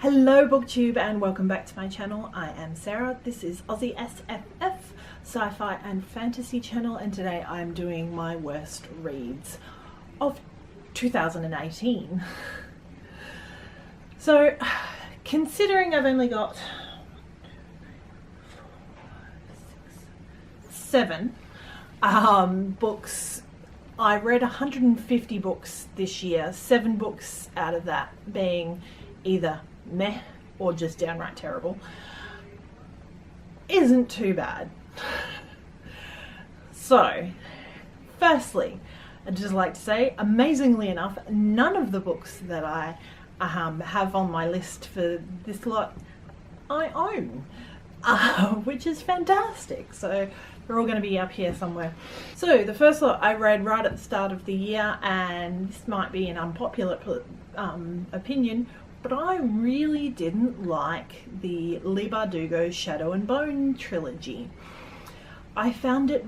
Hello BookTube and welcome back to my channel. I am Sarah. This is Aussie SFF, sci-fi and fantasy channel, and today I'm doing my worst reads of 2018. So considering I've only got 7 books, I read 150 books this year, 7 books out of that being either meh or just downright terrible, isn't too bad. So firstly, I'd just like to say, amazingly enough, none of the books that I have on my list for this lot I own, which is fantastic. So they're all going to be up here somewhere. So the first lot I read right at the start of the year, and this might be an unpopular opinion, but I really didn't like the Leigh Bardugo Shadow and Bone trilogy. I found it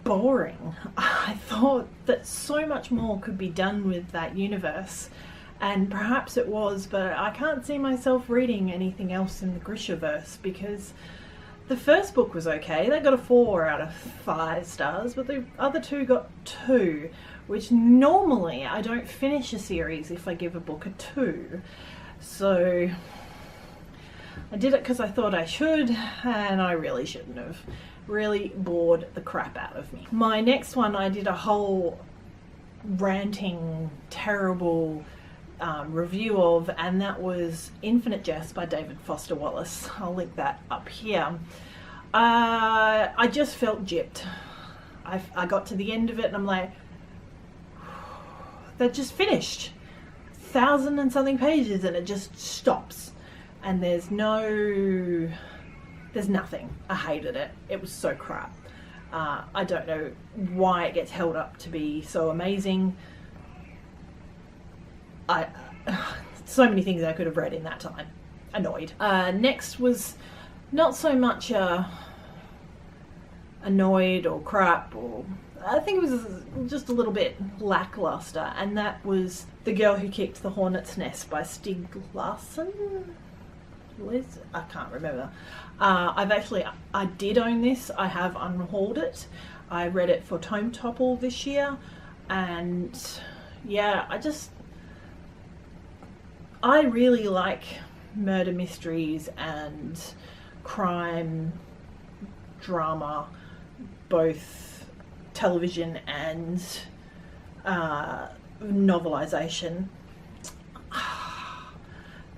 boring. I thought that so much more could be done with that universe, and perhaps it was, but I can't see myself reading anything else in the Grishaverse, because the first book was okay. They got a 4 out of 5 stars, but the other 2 got 2, which normally I don't finish a series if I give a book a 2. So I did it because I thought I should, and I really shouldn't have. Really bored the crap out of me. My next one, I did a whole ranting, terrible review of, and that was Infinite Jest by David Foster Wallace. I'll link that up here. I just felt gypped. I got to the end of it and I'm like, that just finished. 1,000 and something pages and it just stops, and there's nothing. I hated it. It was so crap. I don't know why it gets held up to be so amazing. So many things I could have read in that time. Annoyed. Next was not so much annoyed or crap, or I think it was just a little bit lackluster, and that was The Girl Who Kicked the Hornet's Nest by Stieg Larsson. Liz? I can't remember. I did own this. I have unhauled it. I read it for Tome Topple this year, and yeah, I really like murder mysteries and crime drama, both television and novelization.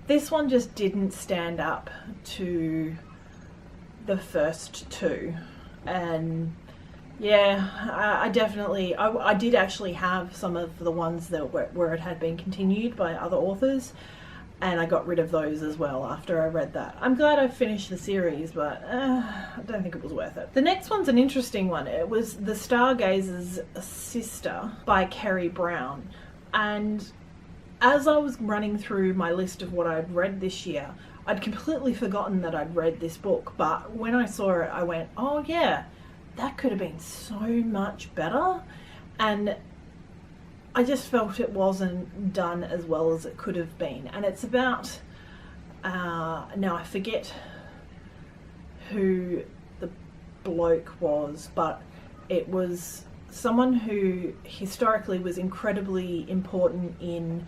This one just didn't stand up to the first 2, and yeah, I did actually have some of the ones that where it had been continued by other authors, and I got rid of those as well after I read that. I'm glad I finished the series, but I don't think it was worth it. The next one's an interesting one. It was The Stargazers Sister by Kerry Brown, and as I was running through my list of what I'd read this year, I'd completely forgotten that I'd read this book, but when I saw it I went, oh yeah, that could have been so much better, and I just felt it wasn't done as well as it could have been. And it's about, now I forget who the bloke was, but it was someone who historically was incredibly important in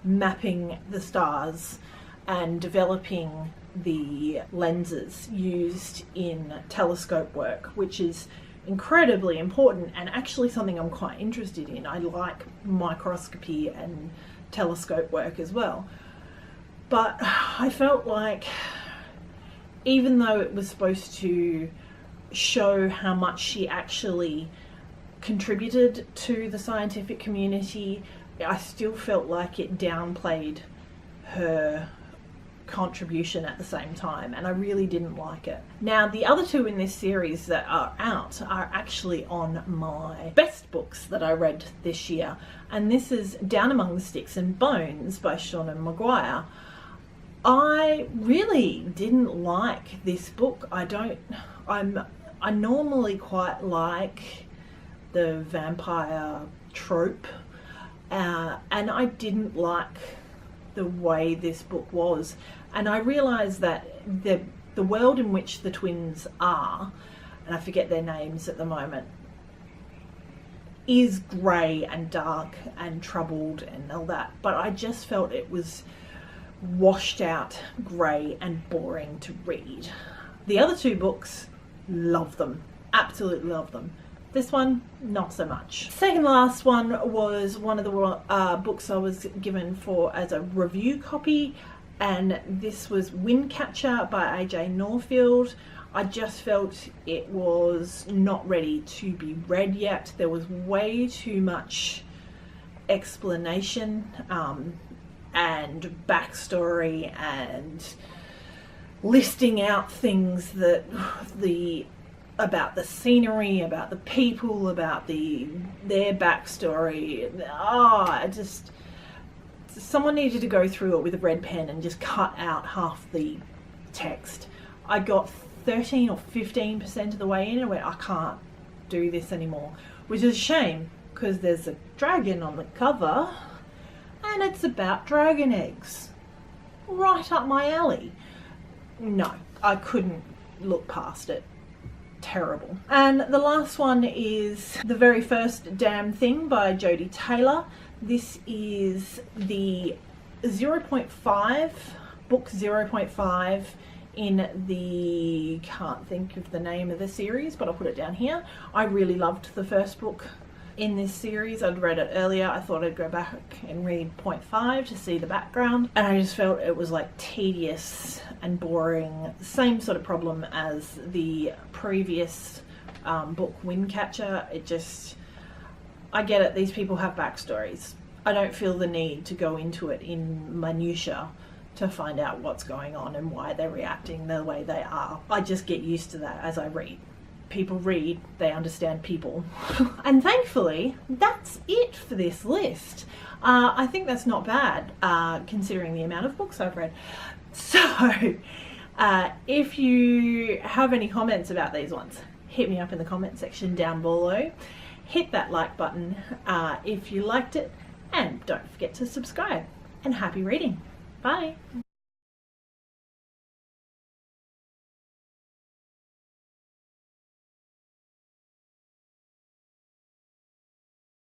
mapping the stars and developing the lenses used in telescope work, which is incredibly important and actually something I'm quite interested in. I like microscopy and telescope work as well. But I felt like, even though it was supposed to show how much she actually contributed to the scientific community, I still felt like it downplayed her contribution at the same time, and I really didn't like it. Now, the other 2 in this series that are out are actually on my best books that I read this year, and this is Down Among the Sticks and Bones by Seanan Maguire. I really didn't like this book. I normally quite like the vampire trope, and I didn't like the way this book was. And I realised that the world in which the twins are, and I forget their names at the moment, is grey and dark and troubled and all that, but I just felt it was washed out, grey and boring to read. The other two books, love them, absolutely love them. This one, not so much. Second last one was one of the books I was given for as a review copy, and this was Windcatcher by AJ Norfield. I just felt it was not ready to be read yet. There was way too much explanation and backstory and listing out things that about the scenery, about the people, about their backstory. Someone needed to go through it with a red pen and just cut out half the text. I got 13 or 15% of the way in and went, I can't do this anymore, which is a shame because there's a dragon on the cover and it's about dragon eggs. Right up my alley. No, I couldn't look past it. Terrible. And the last one is The Very First Damn Thing by Jodie Taylor. This is the 0.5, book 0.5 in the, can't think of the name of the series, but I'll put it down here. I really loved the first book in this series. I'd read it earlier. I thought I'd go back and read 0.5 to see the background, and I just felt it was like tedious and boring. Same sort of problem as the previous book, Windcatcher. I get it, these people have backstories. I don't feel the need to go into it in minutiae to find out what's going on and why they're reacting the way they are. I just get used to that as I read. People read, they understand people. And thankfully, that's it for this list. I think that's not bad, considering the amount of books I've read. So, if you have any comments about these ones, hit me up in the comment section down below. Hit that like button if you liked it, and don't forget to subscribe. And happy reading. Bye.